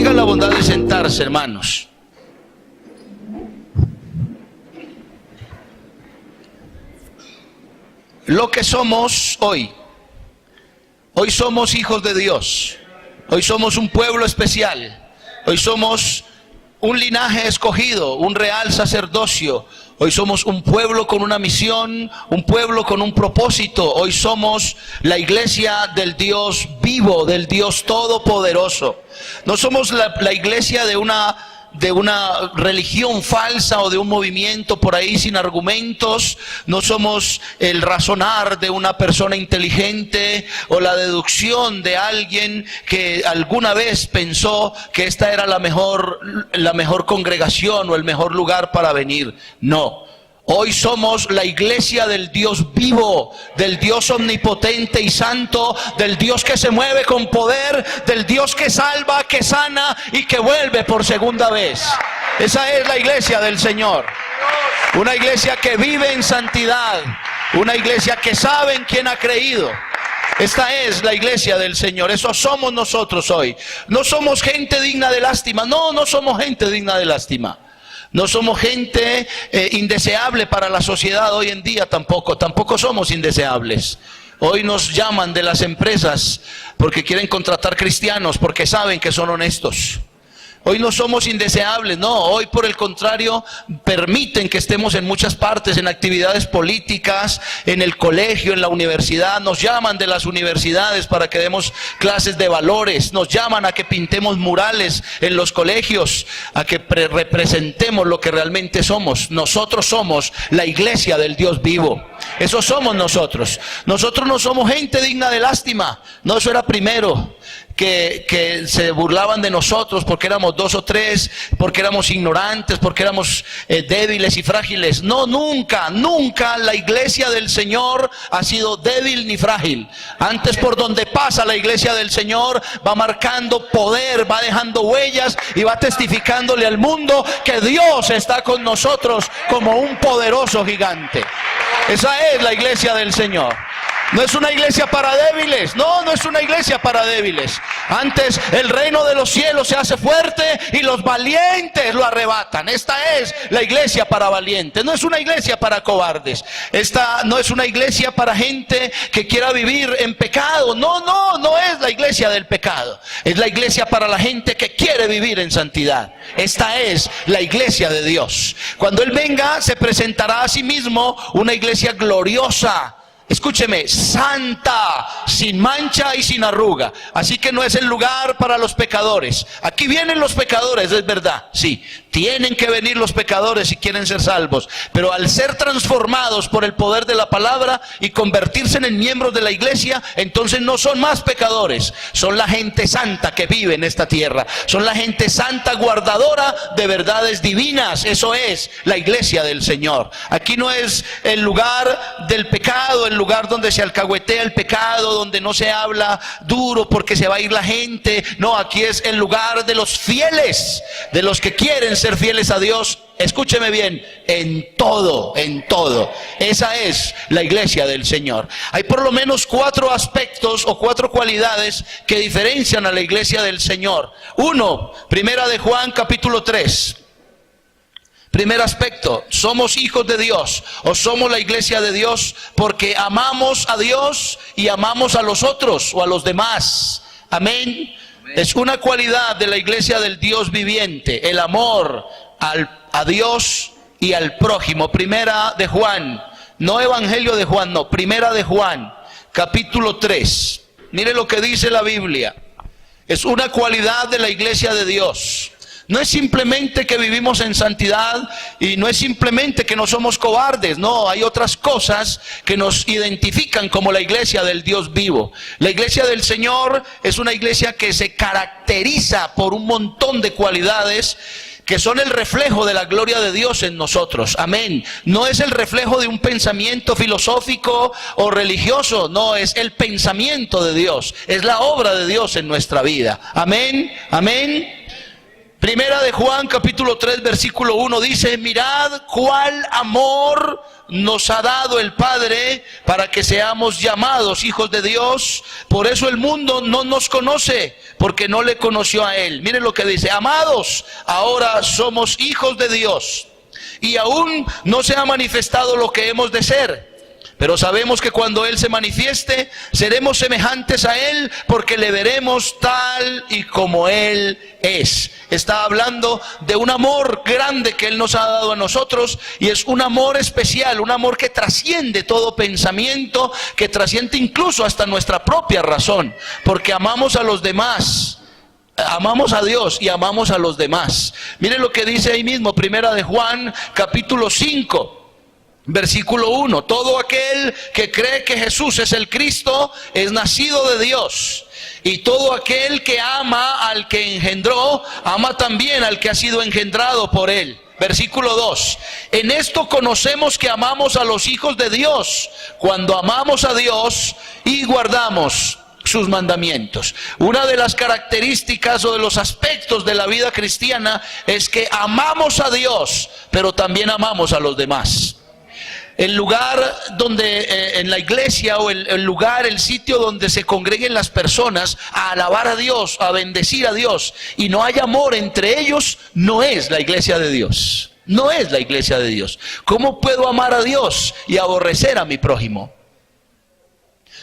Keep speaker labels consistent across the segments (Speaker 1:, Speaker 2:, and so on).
Speaker 1: Tengan la bondad de sentarse, hermanos. Lo que somos hoy somos hijos de Dios. Hoy somos un pueblo especial. Hoy somos un linaje escogido, un real sacerdocio. Hoy somos un pueblo con una misión, un pueblo con un propósito. Hoy somos la iglesia del Dios vivo, del Dios todopoderoso. No somos la iglesia de una religión falsa o de un movimiento por ahí sin argumentos. No somos el razonar de una persona inteligente o la deducción de alguien que alguna vez pensó que esta era la mejor congregación o el mejor lugar para venir. No. Hoy somos la iglesia del Dios vivo, del Dios omnipotente y santo, del Dios que se mueve con poder, del Dios que salva, que sana y que vuelve por segunda vez. Esa es la iglesia del Señor. Una iglesia que vive en santidad, una iglesia que sabe en quién ha creído. Esta es la iglesia del Señor. Eso somos nosotros hoy. No somos gente digna de lástima. No somos gente digna de lástima. No somos gente indeseable para la sociedad hoy en día tampoco somos indeseables. Hoy nos llaman de las empresas porque quieren contratar cristianos, porque saben que son honestos. Hoy no somos indeseables, no, hoy por el contrario permiten que estemos en muchas partes, en actividades políticas, en el colegio, en la universidad. Nos llaman de las universidades para que demos clases de valores, nos llaman a que pintemos murales en los colegios, a que representemos lo que realmente somos. Nosotros somos la iglesia del Dios vivo. Eso somos nosotros. Nosotros no somos gente digna de lástima. No, eso era primero. Que se burlaban de nosotros porque éramos 2 o 3, porque éramos ignorantes, porque éramos débiles y frágiles. No, nunca la iglesia del Señor ha sido débil ni frágil. Antes, por donde pasa la iglesia del Señor, va marcando poder, va dejando huellas y va testificándole al mundo que Dios está con nosotros como un poderoso gigante. Esa es la iglesia del Señor. No es una iglesia para débiles, no es una iglesia para débiles. Antes el reino de los cielos se hace fuerte y los valientes lo arrebatan. Esta es la iglesia para valientes, no es una iglesia para cobardes. Esta no es una iglesia para gente que quiera vivir en pecado. No es la iglesia del pecado. Es la iglesia para la gente que quiere vivir en santidad. Esta es la iglesia de Dios. Cuando Él venga, se presentará a sí mismo una iglesia gloriosa. Escúcheme, santa, sin mancha y sin arruga. Así que no es el lugar para los pecadores. Aquí vienen los pecadores, es verdad, sí. Tienen que venir los pecadores si quieren ser salvos. Pero al ser transformados por el poder de la palabra y convertirse en miembros de la iglesia, entonces no son más pecadores. Son la gente santa que vive en esta tierra. Son la gente santa guardadora de verdades divinas. Eso es la iglesia del Señor. Aquí no es el lugar del pecado, el lugar donde se alcahuetea el pecado, donde no se habla duro porque se va a ir la gente. No, aquí es el lugar de los fieles, de los que quieren ser fieles a Dios. Escúcheme bien, en todo. Esa es la iglesia del Señor. Hay por lo menos 4 aspectos o 4 cualidades que diferencian a la iglesia del Señor. 1, Primera de Juan capítulo 3. Primer aspecto, somos hijos de Dios o somos la iglesia de Dios porque amamos a Dios y amamos a los otros o a los demás. Amén. Es una cualidad de la iglesia del Dios viviente, el amor a Dios y al prójimo. Primera de Juan, no Evangelio de Juan, no, Primera de Juan, capítulo 3. Mire lo que dice la Biblia. Es una cualidad de la iglesia de Dios. No es simplemente que vivimos en santidad y no es simplemente que no somos cobardes. No, hay otras cosas que nos identifican como la iglesia del Dios vivo. La iglesia del Señor es una iglesia que se caracteriza por un montón de cualidades que son el reflejo de la gloria de Dios en nosotros. Amén. No es el reflejo de un pensamiento filosófico o religioso. No, es el pensamiento de Dios. Es la obra de Dios en nuestra vida. Amén. Amén. Primera de Juan, capítulo 3, versículo 1 dice: mirad cuál amor nos ha dado el Padre para que seamos llamados hijos de Dios. Por eso el mundo no nos conoce, porque no le conoció a Él. Miren lo que dice: amados, ahora somos hijos de Dios, y aún no se ha manifestado lo que hemos de ser. Pero sabemos que cuando Él se manifieste, seremos semejantes a Él, porque le veremos tal y como Él es. Está hablando de un amor grande que Él nos ha dado a nosotros, y es un amor especial, un amor que trasciende todo pensamiento, que trasciende incluso hasta nuestra propia razón, porque amamos a los demás. Amamos a Dios y amamos a los demás. Miren lo que dice ahí mismo, Primera de Juan, capítulo 5. Versículo 1: todo aquel que cree que Jesús es el Cristo es nacido de Dios, y todo aquel que ama al que engendró, ama también al que ha sido engendrado por Él. Versículo 2: en esto conocemos que amamos a los hijos de Dios, cuando amamos a Dios y guardamos sus mandamientos. Una de las características o de los aspectos de la vida cristiana es que amamos a Dios, pero también amamos a los demás. El lugar donde, en la iglesia, o el lugar, el sitio donde se congreguen las personas a alabar a Dios, a bendecir a Dios, y no hay amor entre ellos, no es la iglesia de Dios. No es la iglesia de Dios. ¿Cómo puedo amar a Dios y aborrecer a mi prójimo?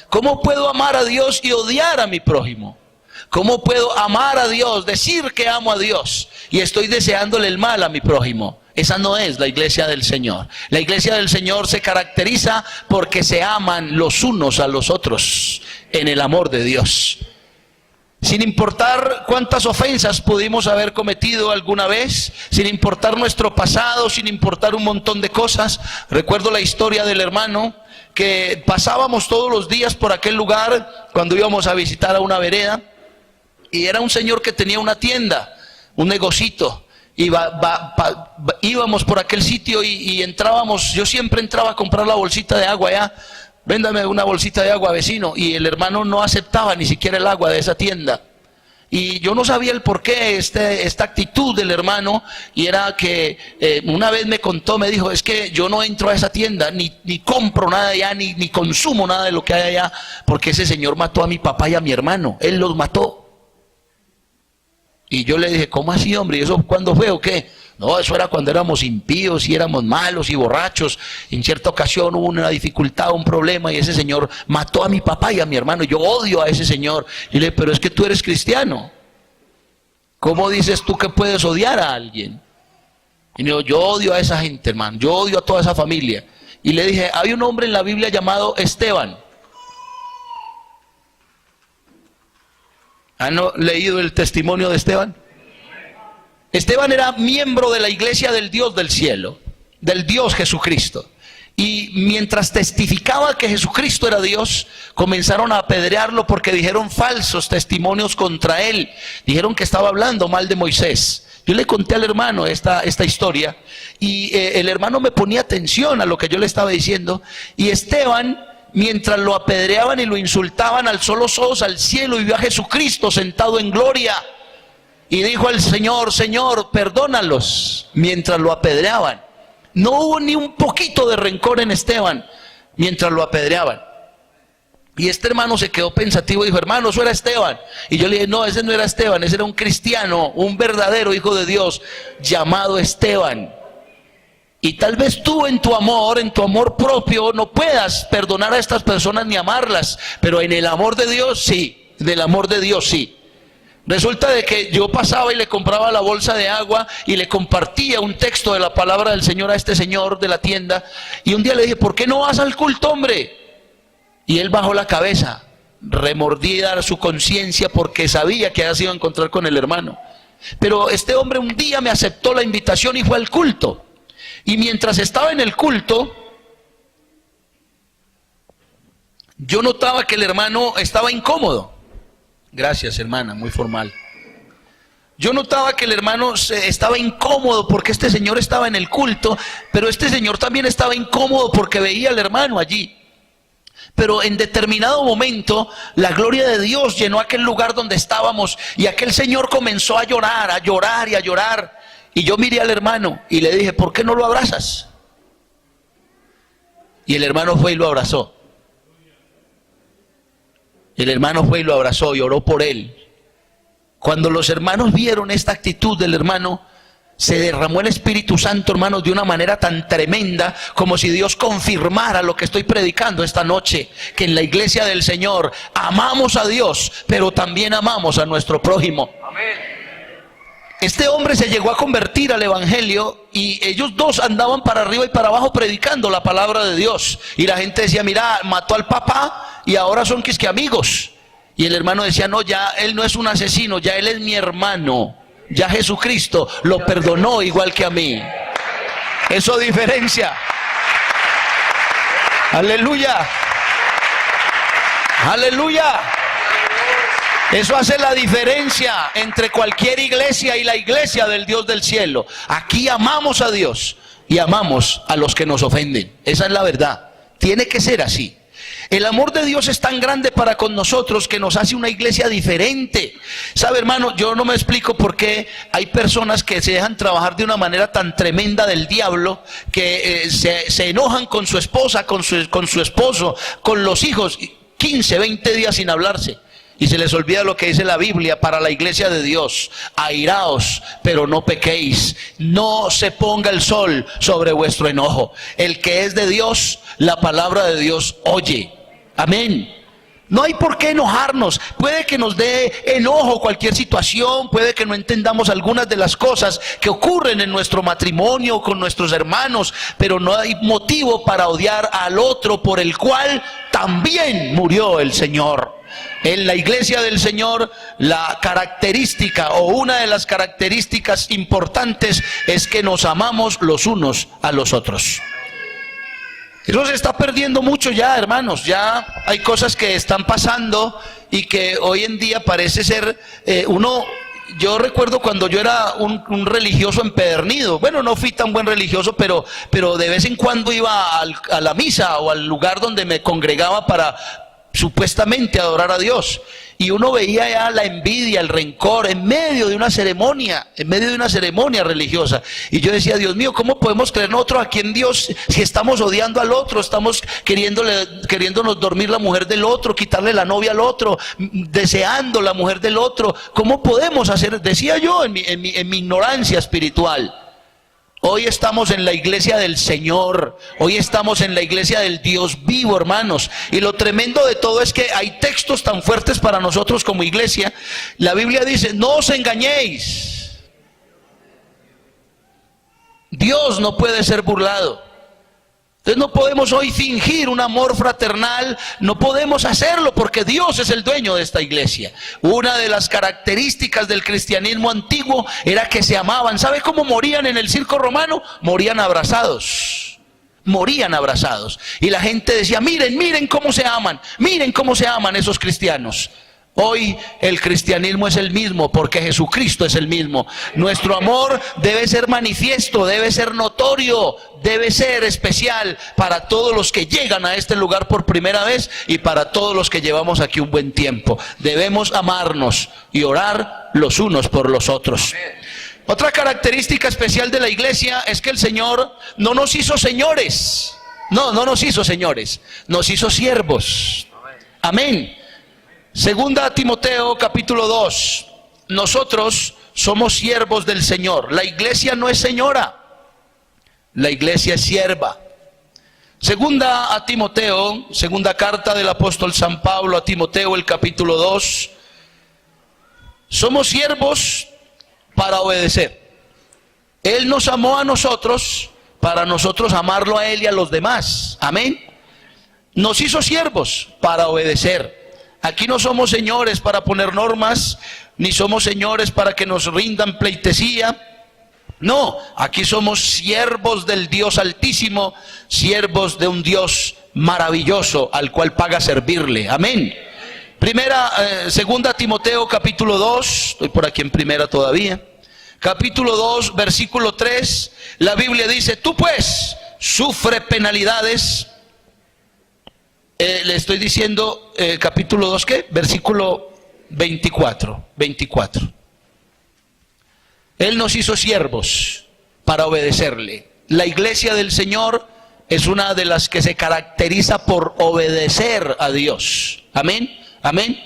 Speaker 1: ¿Cómo puedo amar a Dios y odiar a mi prójimo? ¿Cómo puedo amar a Dios, decir que amo a Dios, y estoy deseándole el mal a mi prójimo? Esa no es la iglesia del Señor. La iglesia del Señor se caracteriza porque se aman los unos a los otros en el amor de Dios. Sin importar cuántas ofensas pudimos haber cometido alguna vez, sin importar nuestro pasado, sin importar un montón de cosas. Recuerdo la historia del hermano que pasábamos todos los días por aquel lugar cuando íbamos a visitar a una vereda, y era un señor que tenía una tienda, un negocito. Y íbamos por aquel sitio y entrábamos. Yo siempre entraba a comprar la bolsita de agua allá. Véndame una bolsita de agua, vecino. Y el hermano no aceptaba ni siquiera el agua de esa tienda. Y yo no sabía el por qué esta actitud del hermano. Y era que una vez me contó, me dijo: es que yo no entro a esa tienda, ni compro nada allá, ni consumo nada de lo que hay allá, porque ese señor mató a mi papá y a mi hermano. Él los mató. Y yo le dije: ¿cómo así, hombre? ¿Y eso cuándo fue o qué? No, eso era cuando éramos impíos y éramos malos y borrachos. En cierta ocasión hubo una dificultad, un problema, y ese señor mató a mi papá y a mi hermano. Yo odio a ese señor. Y le dije: pero es que tú eres cristiano. ¿Cómo dices tú que puedes odiar a alguien? Y me dijo: yo odio a esa gente, hermano. Yo odio a toda esa familia. Y le dije: hay un hombre en la Biblia llamado Esteban. ¿Han leído el testimonio de Esteban? Esteban era miembro de la iglesia del Dios del cielo, del Dios Jesucristo. Y mientras testificaba que Jesucristo era Dios, comenzaron a apedrearlo porque dijeron falsos testimonios contra él. Dijeron que estaba hablando mal de Moisés. Yo le conté al hermano esta historia, y el hermano me ponía atención a lo que yo le estaba diciendo. Y Esteban, mientras lo apedreaban y lo insultaban, alzó los ojos al cielo y vio a Jesucristo sentado en gloria, y dijo al Señor: Señor, perdónalos, mientras lo apedreaban. No hubo ni un poquito de rencor en Esteban mientras lo apedreaban. Y este hermano se quedó pensativo y dijo: hermano, eso era Esteban. Y yo le dije: no, ese no era Esteban, ese era un cristiano, un verdadero hijo de Dios llamado Esteban. Y tal vez tú en tu amor propio, no puedas perdonar a estas personas ni amarlas, pero en el amor de Dios sí, del amor de Dios sí. Resulta de que yo pasaba y le compraba la bolsa de agua y le compartía un texto de la palabra del Señor a este señor de la tienda, y un día le dije: ¿por qué no vas al culto, hombre? Y él bajó la cabeza, remordida su conciencia, porque sabía que había sido a encontrar con el hermano. Pero este hombre un día me aceptó la invitación y fue al culto. Y mientras estaba en el culto, yo notaba que el hermano estaba incómodo. Gracias, hermana, muy formal. Yo notaba que el hermano estaba incómodo porque este señor estaba en el culto, pero este señor también estaba incómodo porque veía al hermano allí. pero en determinado momento la gloria de Dios llenó aquel lugar donde estábamos y aquel señor comenzó a llorar y a llorar. Y yo miré al hermano y le dije, ¿por qué no lo abrazas? Y el hermano fue y lo abrazó. El hermano fue y lo abrazó y oró por él. Cuando los hermanos vieron esta actitud del hermano, se derramó el Espíritu Santo, hermanos, de una manera tan tremenda, como si Dios confirmara lo que estoy predicando esta noche, que en la iglesia del Señor amamos a Dios, pero también amamos a nuestro prójimo. Amén. Este hombre se llegó a convertir al evangelio y ellos dos andaban para arriba y para abajo predicando la palabra de Dios. Y la gente decía, mira, mató al papá y ahora son quisque amigos. Y el hermano decía, no, ya él no es un asesino, ya él es mi hermano. Ya Jesucristo lo perdonó igual que a mí. Eso diferencia. Aleluya. Aleluya. Eso hace la diferencia entre cualquier iglesia y la iglesia del Dios del cielo. Aquí amamos a Dios y amamos a los que nos ofenden. Esa es la verdad. Tiene que ser así. El amor de Dios es tan grande para con nosotros que nos hace una iglesia diferente. ¿Sabe, hermano? Yo no me explico por qué hay personas que se dejan trabajar de una manera tan tremenda del diablo, que se enojan con su esposa, con su esposo, con los hijos, 15, 20 días sin hablarse. Y se les olvida lo que dice la Biblia para la iglesia de Dios. Airaos, pero no pequéis. No se ponga el sol sobre vuestro enojo. El que es de Dios, la palabra de Dios oye. Amén. No hay por qué enojarnos. Puede que nos dé enojo cualquier situación, puede que no entendamos algunas de las cosas que ocurren en nuestro matrimonio con nuestros hermanos, pero no hay motivo para odiar al otro por el cual también murió el Señor. En la iglesia del Señor, la característica o una de las características importantes es que nos amamos los unos a los otros. Eso se está perdiendo mucho ya, hermanos. Ya hay cosas que están pasando y que hoy en día parece ser yo recuerdo cuando yo era un religioso empedernido. Bueno, no fui tan buen religioso, pero de vez en cuando iba a la misa o al lugar donde me congregaba para supuestamente adorar a Dios. Y uno veía ya la envidia, el rencor en medio de una ceremonia, religiosa. Y yo decía, Dios mío, ¿cómo podemos creer nosotros aquí en Dios si estamos odiando al otro? Estamos queriéndonos dormir la mujer del otro, quitarle la novia al otro, deseando la mujer del otro. ¿Cómo podemos hacer? Decía yo en mi ignorancia espiritual. Hoy estamos en la iglesia del Señor, hoy estamos en la iglesia del Dios vivo, hermanos. Y lo tremendo de todo es que hay textos tan fuertes para nosotros como iglesia. La Biblia dice, no os engañéis. Dios no puede ser burlado. Entonces no podemos hoy fingir un amor fraternal, no podemos hacerlo porque Dios es el dueño de esta iglesia. Una de las características del cristianismo antiguo era que se amaban. ¿Sabe cómo morían en el circo romano? Morían abrazados. Morían abrazados. Y la gente decía, miren cómo se aman esos cristianos. Hoy el cristianismo es el mismo porque Jesucristo es el mismo. Nuestro amor debe ser manifiesto, debe ser notorio, debe ser especial para todos los que llegan a este lugar por primera vez y para todos los que llevamos aquí un buen tiempo. Debemos amarnos y orar los unos por los otros. Otra característica especial de la iglesia es que el Señor no nos hizo señores. No nos hizo señores, nos hizo siervos. Amén. Segunda a Timoteo capítulo 2. Nosotros somos siervos del Señor. La iglesia no es señora, la iglesia es sierva. Segunda a Timoteo, segunda carta del apóstol San Pablo a Timoteo, el capítulo 2. Somos siervos para obedecer. Él nos amó a nosotros para nosotros amarlo a Él y a los demás. Amén. Nos hizo siervos para obedecer. Aquí no somos señores para poner normas, ni somos señores para que nos rindan pleitesía. No, aquí somos siervos del Dios Altísimo, siervos de un Dios maravilloso al cual paga servirle. Amén. Segunda Timoteo capítulo 2, estoy por aquí en primera todavía. Capítulo 2, versículo 3, la Biblia dice, tú pues sufre penalidades Le estoy diciendo, capítulo 2, ¿qué? Versículo 24. Él nos hizo siervos para obedecerle. La iglesia del Señor es una de las que se caracteriza por obedecer a Dios. Amén, amén.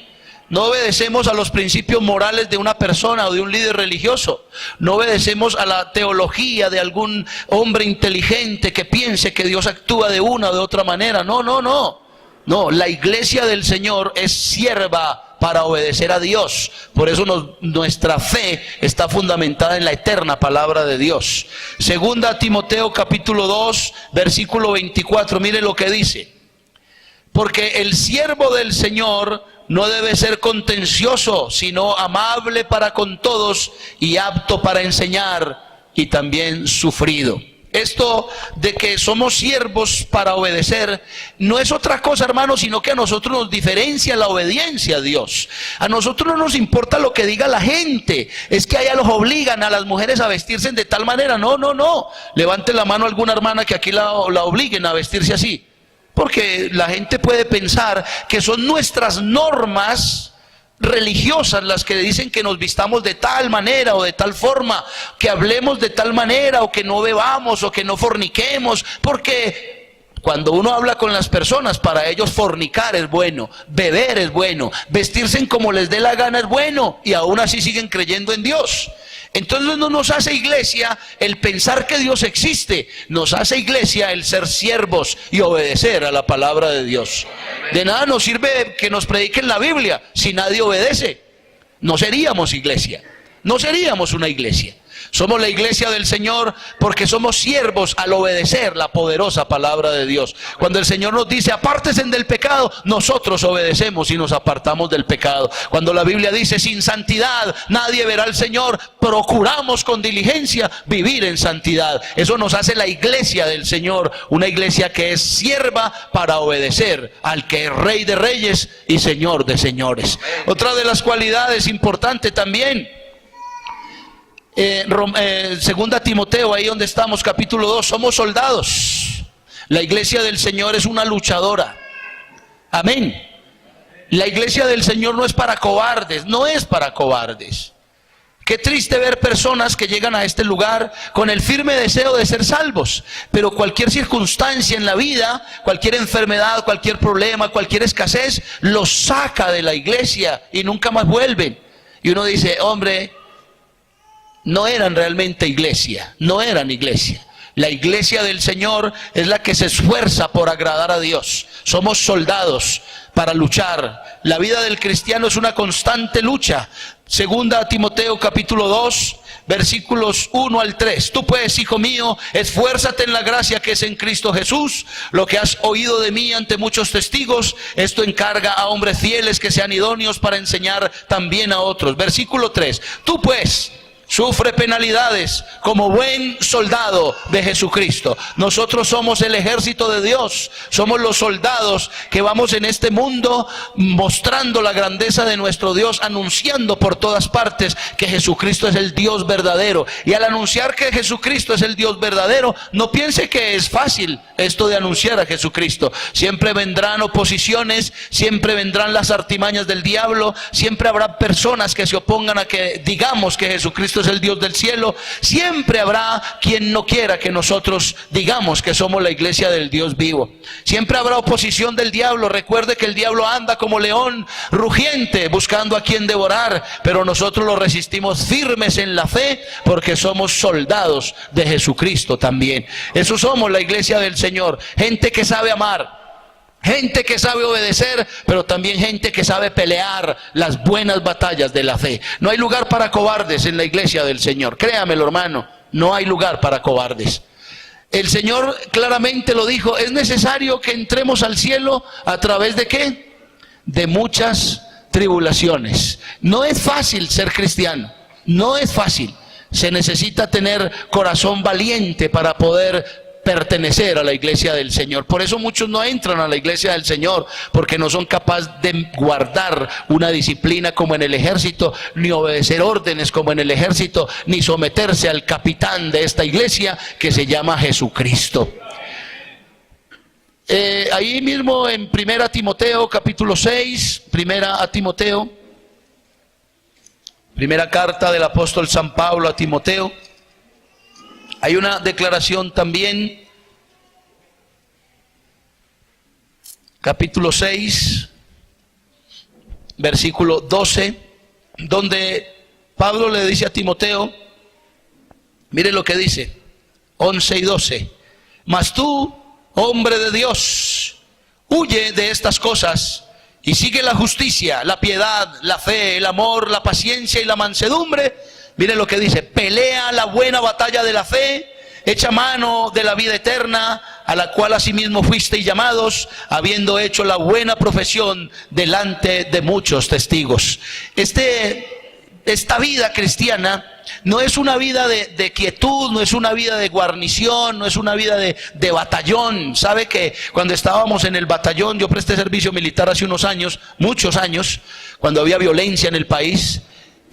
Speaker 1: No obedecemos a los principios morales de una persona o de un líder religioso. No obedecemos a la teología de algún hombre inteligente que piense que Dios actúa de una o de otra manera. No, no, no. No, la iglesia del Señor es sierva para obedecer a Dios. Por eso nuestra fe está fundamentada en la eterna palabra de Dios. Segunda Timoteo capítulo 2, versículo 24. Mire lo que dice. Porque el siervo del Señor no debe ser contencioso, sino amable para con todos y apto para enseñar y también sufrido. Esto de que somos siervos para obedecer no es otra cosa, hermanos, sino que a nosotros nos diferencia la obediencia a Dios. A nosotros no nos importa lo que diga la gente. Es que allá los obligan a las mujeres a vestirse de tal manera. No, no, no. Levante la mano alguna hermana que aquí la obliguen a vestirse así. Porque la gente puede pensar que son nuestras normas religiosas las que dicen que nos vistamos de tal manera o de tal forma, que hablemos de tal manera o que no bebamos o que no forniquemos, porque cuando uno habla con las personas, para ellos fornicar es bueno, beber es bueno, vestirse como les dé la gana es bueno, y aún así siguen creyendo en Dios. Entonces no nos hace iglesia el pensar que Dios existe, nos hace iglesia el ser siervos y obedecer a la palabra de Dios. De nada nos sirve que nos prediquen la Biblia si nadie obedece. No seríamos iglesia, no seríamos una iglesia. Somos la iglesia del Señor porque somos siervos al obedecer la poderosa palabra de Dios. Cuando el Señor nos dice apártense del pecado, nosotros obedecemos y nos apartamos del pecado. Cuando la Biblia dice sin santidad nadie verá al Señor, procuramos con diligencia vivir en santidad. Eso nos hace la iglesia del Señor, una iglesia que es sierva para obedecer al que es Rey de Reyes y Señor de Señores. Otra de las cualidades importantes también, segunda Timoteo, ahí donde estamos, capítulo 2, somos soldados. La iglesia del Señor es una luchadora. Amén. La iglesia del Señor no es para cobardes, no es para cobardes. Qué triste ver personas que llegan a este lugar con el firme deseo de ser salvos, pero cualquier circunstancia en la vida, cualquier enfermedad, cualquier problema, cualquier escasez, los saca de la iglesia y nunca más vuelven. Y uno dice, hombre, no eran realmente iglesia, no eran iglesia. La iglesia del Señor es la que se esfuerza por agradar a Dios. Somos soldados para luchar. La vida del cristiano es una constante lucha. Segunda Timoteo capítulo 2, versículos 1 al 3. Tú pues, hijo mío, esfuérzate en la gracia que es en Cristo Jesús. Lo que has oído de mí ante muchos testigos, esto encarga a hombres fieles que sean idóneos para enseñar también a otros. Versículo 3. Tú pues sufre penalidades como buen soldado de Jesucristo. Nosotros somos el ejército de Dios, somos los soldados que vamos en este mundo mostrando la grandeza de nuestro Dios, anunciando por todas partes que Jesucristo es el Dios verdadero. Y al anunciar que Jesucristo es el Dios verdadero, no piense que es fácil esto de anunciar a Jesucristo. Siempre vendrán oposiciones, siempre vendrán las artimañas del diablo, siempre habrá personas que se opongan a que digamos que Jesucristo es el Dios del cielo. Siempre habrá quien no quiera que nosotros digamos que somos la iglesia del Dios vivo. Siempre habrá oposición del diablo. Recuerde que el diablo anda como león rugiente buscando a quien devorar, pero nosotros lo resistimos firmes en la fe porque somos soldados de Jesucristo también. Eso somos la iglesia del Señor, gente que sabe amar, gente que sabe obedecer, pero también gente que sabe pelear las buenas batallas de la fe. No hay lugar para cobardes en la iglesia del Señor. Créamelo, hermano, no hay lugar para cobardes. El Señor claramente lo dijo, es necesario que entremos al cielo a través de ¿qué? De muchas tribulaciones. No es fácil ser cristiano, no es fácil. Se necesita tener corazón valiente para poder pertenecer a la iglesia del Señor. Por eso muchos no entran a la iglesia del Señor, porque no son capaces de guardar una disciplina como en el ejército, ni obedecer órdenes como en el ejército, ni someterse al capitán de esta iglesia que se llama Jesucristo. Ahí mismo en 1 Timoteo capítulo 6, 1 Timoteo, primera carta del apóstol San Pablo a Timoteo, hay una declaración también, capítulo 6, versículo 12, donde Pablo le dice a Timoteo, mire lo que dice, 11 y 12, mas tú, hombre de Dios, huye de estas cosas y sigue la justicia, la piedad, la fe, el amor, la paciencia y la mansedumbre. Mire lo que dice, pelea la buena batalla de la fe, echa mano de la vida eterna, a la cual asimismo fuisteis llamados, habiendo hecho la buena profesión delante de muchos testigos. Esta vida cristiana no es una vida de quietud, no es una vida de guarnición, no es una vida de batallón. Sabe que cuando estábamos en el batallón, yo presté servicio militar hace unos años, muchos años, cuando había violencia en el país.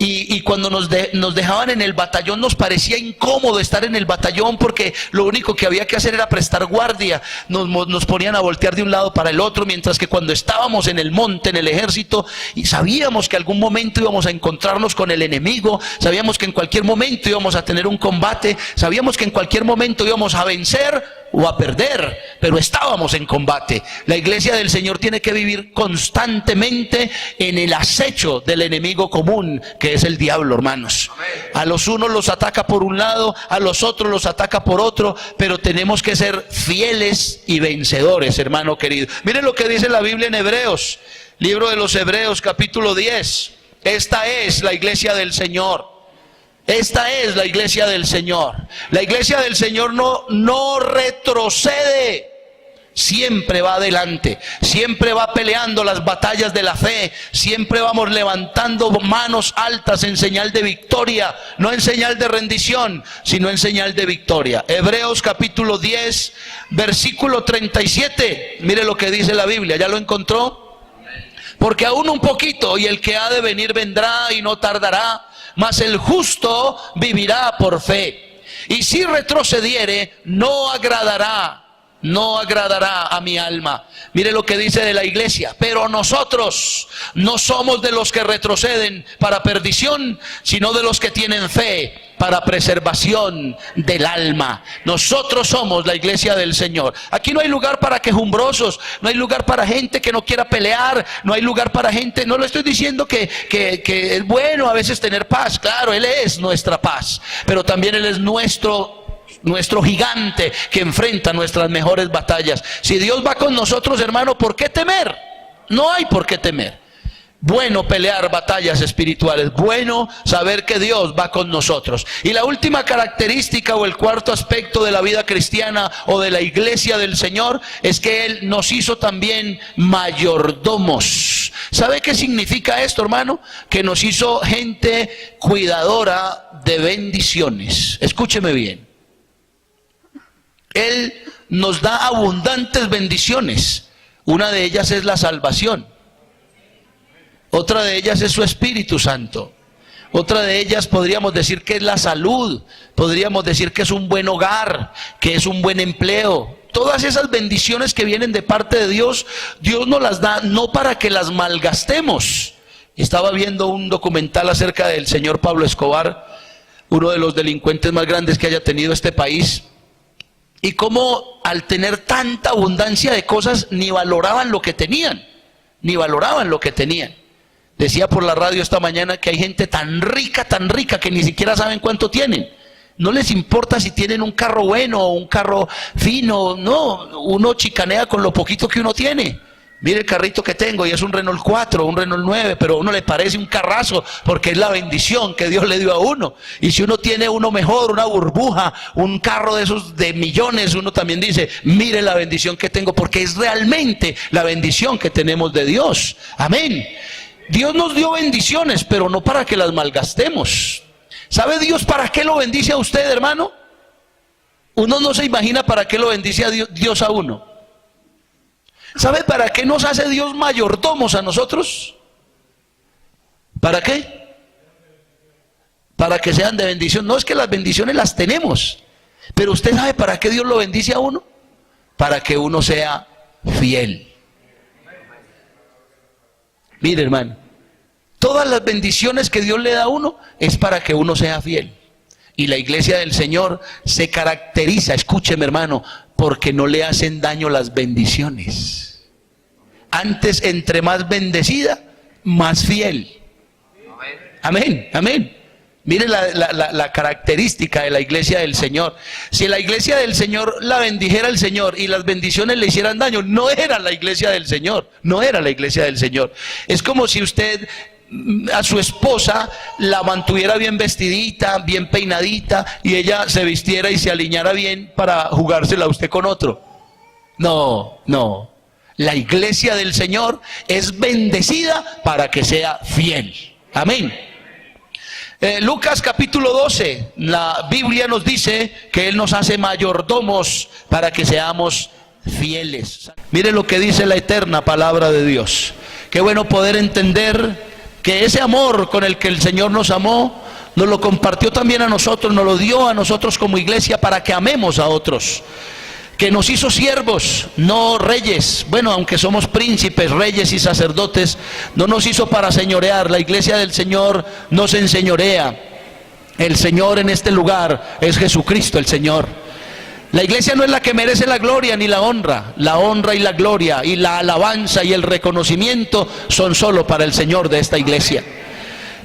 Speaker 1: Y cuando nos dejaban en el batallón nos parecía incómodo estar en el batallón, porque lo único que había que hacer era prestar guardia. Nos ponían a voltear de un lado para el otro, mientras que cuando estábamos en el monte, en el ejército, y sabíamos que algún momento íbamos a encontrarnos con el enemigo, sabíamos que en cualquier momento íbamos a tener un combate, sabíamos que en cualquier momento íbamos a vencer o a perder, pero estábamos en combate. La iglesia del Señor tiene que vivir constantemente en el acecho del enemigo común, que es el diablo, hermanos. A los unos los ataca por un lado, a los otros los ataca por otro, pero tenemos que ser fieles y vencedores, hermano querido. Miren lo que dice la Biblia en Hebreos, libro de los Hebreos, capítulo 10. Esta es la iglesia del Señor. Esta es la iglesia del Señor. La iglesia del Señor no retrocede. Siempre va adelante, siempre va peleando las batallas de la fe, siempre vamos levantando manos altas en señal de victoria, no en señal de rendición, sino en señal de victoria. Hebreos capítulo 10, versículo 37, mire lo que dice la Biblia, ¿ya lo encontró? Porque aún un poquito y el que ha de venir vendrá y no tardará, mas el justo vivirá por fe. Y si retrocediere, no agradará a mi alma. Mire lo que dice de la iglesia. Pero nosotros no somos de los que retroceden para perdición, sino de los que tienen fe para preservación del alma. Nosotros somos la iglesia del Señor. Aquí no hay lugar para quejumbrosos, no hay lugar para gente que no quiera pelear, no hay lugar para gente, no le estoy diciendo que es bueno a veces tener paz. Claro, Él es nuestra paz, pero también Él es nuestro gigante que enfrenta nuestras mejores batallas. Si Dios va con nosotros, hermano, ¿por qué temer? No hay por qué temer. Bueno pelear batallas espirituales, bueno saber que Dios va con nosotros. Y la última característica o el cuarto aspecto de la vida cristiana o de la iglesia del Señor es que Él nos hizo también mayordomos. ¿Sabe qué significa esto, hermano? Que nos hizo gente cuidadora de bendiciones. Escúcheme bien. Él nos da abundantes bendiciones. Una de ellas es la salvación. Otra de ellas es su Espíritu Santo. Otra de ellas podríamos decir que es la salud. Podríamos decir que es un buen hogar, que es un buen empleo. Todas esas bendiciones que vienen de parte de Dios, Dios nos las da no para que las malgastemos. Estaba viendo un documental acerca del señor Pablo Escobar, uno de los delincuentes más grandes que haya tenido este país. Y cómo al tener tanta abundancia de cosas ni valoraban lo que tenían. Decía por la radio esta mañana que hay gente tan rica que ni siquiera saben cuánto tienen. No les importa si tienen un carro bueno o un carro fino, no, uno chicanea con lo poquito que uno tiene. Mire el carrito que tengo y es un Renault 4, un Renault 9, pero a uno le parece un carrazo porque es la bendición que Dios le dio a uno. Y si uno tiene uno mejor, una burbuja, un carro de esos de millones, uno también dice, mire la bendición que tengo, porque es realmente la bendición que tenemos de Dios. Amén. Dios nos dio bendiciones, pero no para que las malgastemos. ¿Sabe Dios para qué lo bendice a usted, hermano? Uno no se imagina para qué lo bendice a Dios a uno. ¿Sabe para qué nos hace Dios mayordomos a nosotros? ¿Para qué? Para que sean de bendición. No, es que las bendiciones las tenemos, pero usted sabe para qué Dios lo bendice a uno. Para que uno sea fiel. Mire, hermano, todas las bendiciones que Dios le da a uno es para que uno sea fiel. Y la iglesia del Señor se caracteriza, escúcheme hermano, porque no le hacen daño las bendiciones. Antes, entre más bendecida, más fiel. Amén, amén. Mire la característica de la iglesia del Señor. Si la iglesia del Señor la bendijera el Señor y las bendiciones le hicieran daño, no era la iglesia del Señor, no era la iglesia del Señor. Es como si usted a su esposa la mantuviera bien vestidita, bien peinadita, y ella se vistiera y se alineara bien para jugársela a usted con otro. No, no. La iglesia del Señor es bendecida para que sea fiel. Amén. Lucas capítulo 12, la Biblia nos dice que Él nos hace mayordomos para que seamos fieles. Mire lo que dice la eterna palabra de Dios. Qué bueno poder entender que ese amor con el que el Señor nos amó, nos lo compartió también a nosotros, nos lo dio a nosotros como iglesia para que amemos a otros. Que nos hizo siervos, no reyes. Bueno, aunque somos príncipes, reyes y sacerdotes, no nos hizo para señorear. La iglesia del Señor no se enseñorea. El Señor en este lugar es Jesucristo el Señor. La iglesia no es la que merece la gloria ni la honra. La honra y la gloria y la alabanza y el reconocimiento son solo para el Señor de esta iglesia.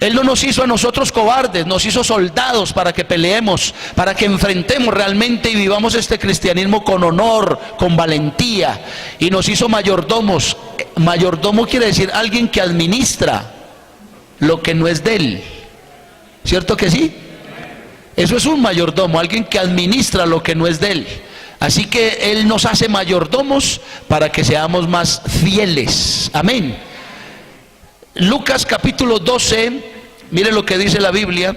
Speaker 1: Él no nos hizo a nosotros cobardes, nos hizo soldados para que peleemos, para que enfrentemos realmente y vivamos este cristianismo con honor, con valentía. Y nos hizo mayordomos. Mayordomo quiere decir alguien que administra lo que no es de él. ¿Cierto que sí? Eso es un mayordomo, alguien que administra lo que no es de él. Así que Él nos hace mayordomos para que seamos más fieles. Amén. Lucas capítulo 12, mire lo que dice la Biblia,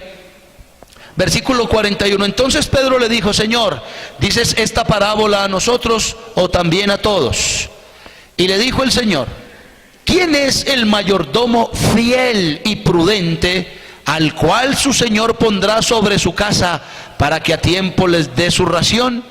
Speaker 1: versículo 41. Entonces Pedro le dijo: Señor, ¿dices esta parábola a nosotros o también a todos? Y le dijo el Señor: ¿quién es el mayordomo fiel y prudente, al cual su Señor pondrá sobre su casa para que a tiempo les dé su ración?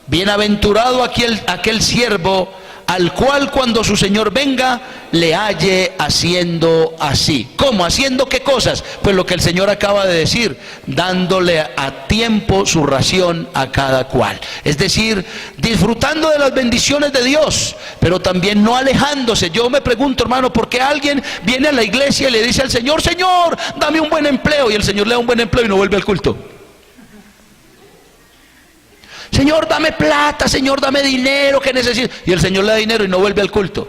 Speaker 1: Bienaventurado aquel siervo al cual cuando su Señor venga le halle haciendo así. ¿Cómo? ¿Haciendo qué cosas? Pues lo que el Señor acaba de decir, dándole a tiempo su ración a cada cual. Es decir, disfrutando de las bendiciones de Dios, pero también no alejándose. Yo me pregunto, hermano, ¿por qué alguien viene a la iglesia y le dice al Señor: Señor, dame un buen empleo? Y el Señor le da un buen empleo y no vuelve al culto. Señor, dame plata, Señor, dame dinero que necesito. Y el Señor le da dinero y no vuelve al culto.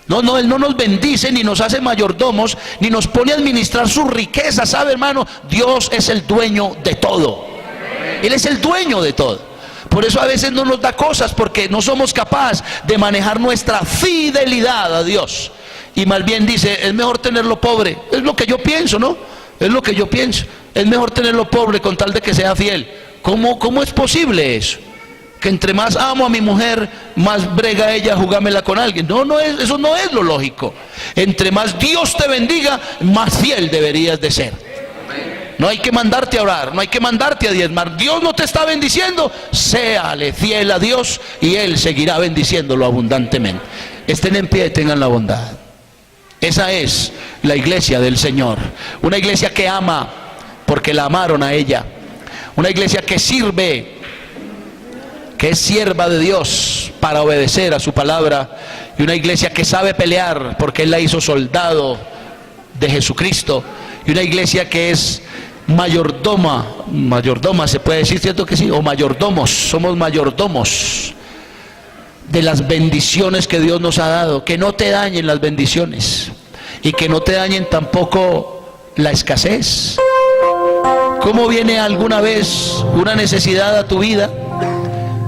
Speaker 1: No, Él no nos bendice, ni nos hace mayordomos, ni nos pone a administrar su riqueza. ¿Sabe, hermano? Dios es el dueño de todo. Él es el dueño de todo. Por eso a veces no nos da cosas, porque no somos capaces de manejar nuestra fidelidad a Dios. Y más bien dice: es mejor tenerlo pobre. Es lo que yo pienso, ¿no? Es lo que yo pienso. Es mejor tenerlo pobre con tal de que sea fiel. ¿Cómo es posible eso? Que entre más amo a mi mujer, más brega ella jugármela con alguien. Eso no es lo lógico. Entre más Dios te bendiga, más fiel deberías de ser. No hay que mandarte a orar, no hay que mandarte a diezmar. Dios no te está bendiciendo, séale fiel a Dios y Él seguirá bendiciéndolo abundantemente. Estén en pie y tengan la bondad. Esa es la iglesia del Señor. Una iglesia que ama porque la amaron a ella. Una iglesia que sirve, que es sierva de Dios para obedecer a su palabra. Y una iglesia que sabe pelear porque Él la hizo soldado de Jesucristo. Y una iglesia que es mayordoma se puede decir, ¿cierto que sí? O mayordomos, somos mayordomos de las bendiciones que Dios nos ha dado. Que no te dañen las bendiciones y que no te dañen tampoco la escasez. ¿Cómo viene alguna vez una necesidad a tu vida?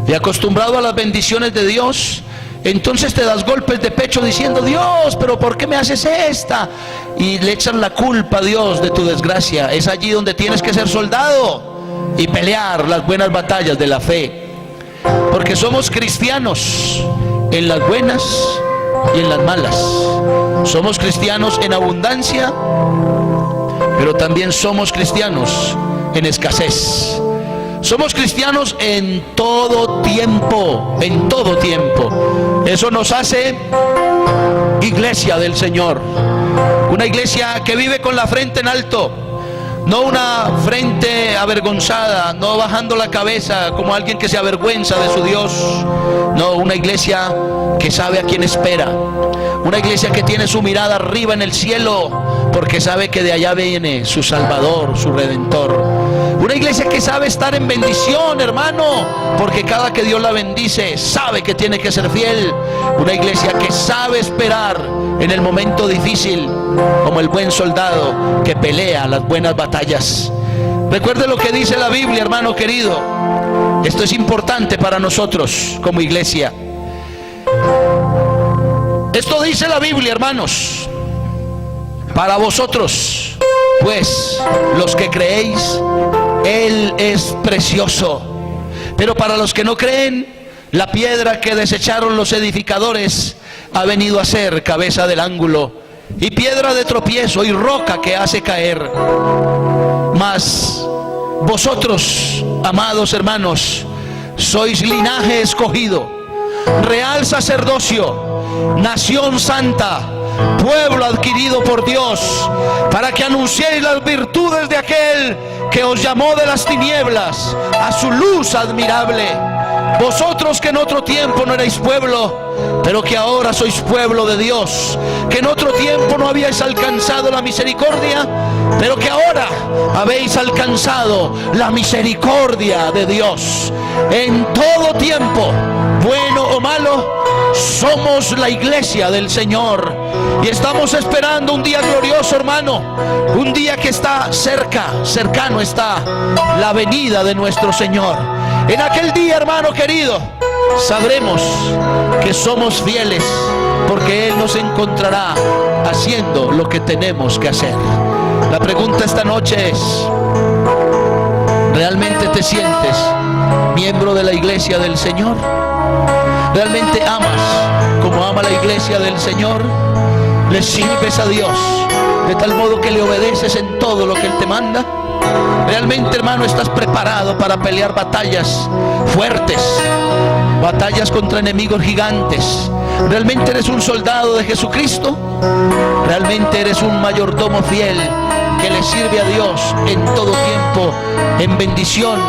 Speaker 1: Y acostumbrado a las bendiciones de Dios, entonces te das golpes de pecho diciendo: Dios, pero ¿por qué me haces esta? Y le echan la culpa a Dios de tu desgracia. Es allí donde tienes que ser soldado y pelear las buenas batallas de la fe. Porque somos cristianos en las buenas y en las malas. Somos cristianos en abundancia, pero también somos cristianos en escasez. Somos cristianos en todo tiempo, en todo tiempo. Eso nos hace iglesia del Señor. Una iglesia que vive con la frente en alto. No una frente avergonzada, no bajando la cabeza como alguien que se avergüenza de su Dios. No, una iglesia que sabe a quién espera. Una iglesia que tiene su mirada arriba en el cielo, porque sabe que de allá viene su Salvador, su Redentor. Una iglesia que sabe estar en bendición, hermano, porque cada que Dios la bendice, sabe que tiene que ser fiel. Una iglesia que sabe esperar en el momento difícil, como el buen soldado que pelea las buenas batallas. Recuerde lo que dice la Biblia, hermano querido. Esto es importante para nosotros como iglesia. Esto dice la Biblia, hermanos. Para vosotros, pues, los que creéis, Él es precioso. Pero para los que no creen, la piedra que desecharon los edificadores ha venido a ser cabeza del ángulo, y piedra de tropiezo, y roca que hace caer. Mas vosotros, amados hermanos, sois linaje escogido, real sacerdocio, nación santa, pueblo adquirido por Dios, para que anunciéis las virtudes de aquel que os llamó de las tinieblas a su luz admirable. Vosotros que en otro tiempo no erais pueblo, pero que ahora sois pueblo de Dios, que en otro tiempo no habíais alcanzado la misericordia, pero que ahora habéis alcanzado la misericordia de Dios. En todo tiempo, bueno o malo, somos la iglesia del Señor, y estamos esperando un día glorioso, hermano, un día que está cercano está la venida de nuestro Señor. En aquel día, hermano querido, sabremos que somos fieles, porque Él nos encontrará haciendo lo que tenemos que hacer. La pregunta esta noche es: ¿realmente te sientes miembro de la iglesia del Señor? ¿Realmente amas como ama la iglesia del Señor? ¿Le sirves a Dios de tal modo que le obedeces en todo lo que Él te manda? ¿Realmente, hermano, estás preparado para pelear batallas fuertes, batallas contra enemigos gigantes? ¿Realmente eres un soldado de Jesucristo? ¿Realmente eres un mayordomo fiel que le sirve a Dios en todo tiempo, en bendición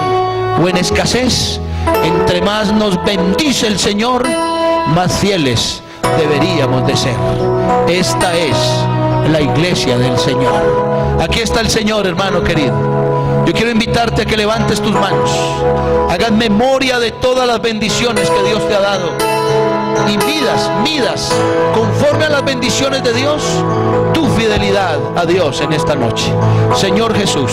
Speaker 1: o en escasez? Entre más nos bendice el Señor, más fieles deberíamos de ser. Esta es la iglesia del Señor. Aquí está el Señor, hermano querido. Yo quiero invitarte a que levantes tus manos, hagas memoria de todas las bendiciones que Dios te ha dado, y midas conforme a las bendiciones de Dios tu fidelidad a Dios en esta noche. Señor Jesús,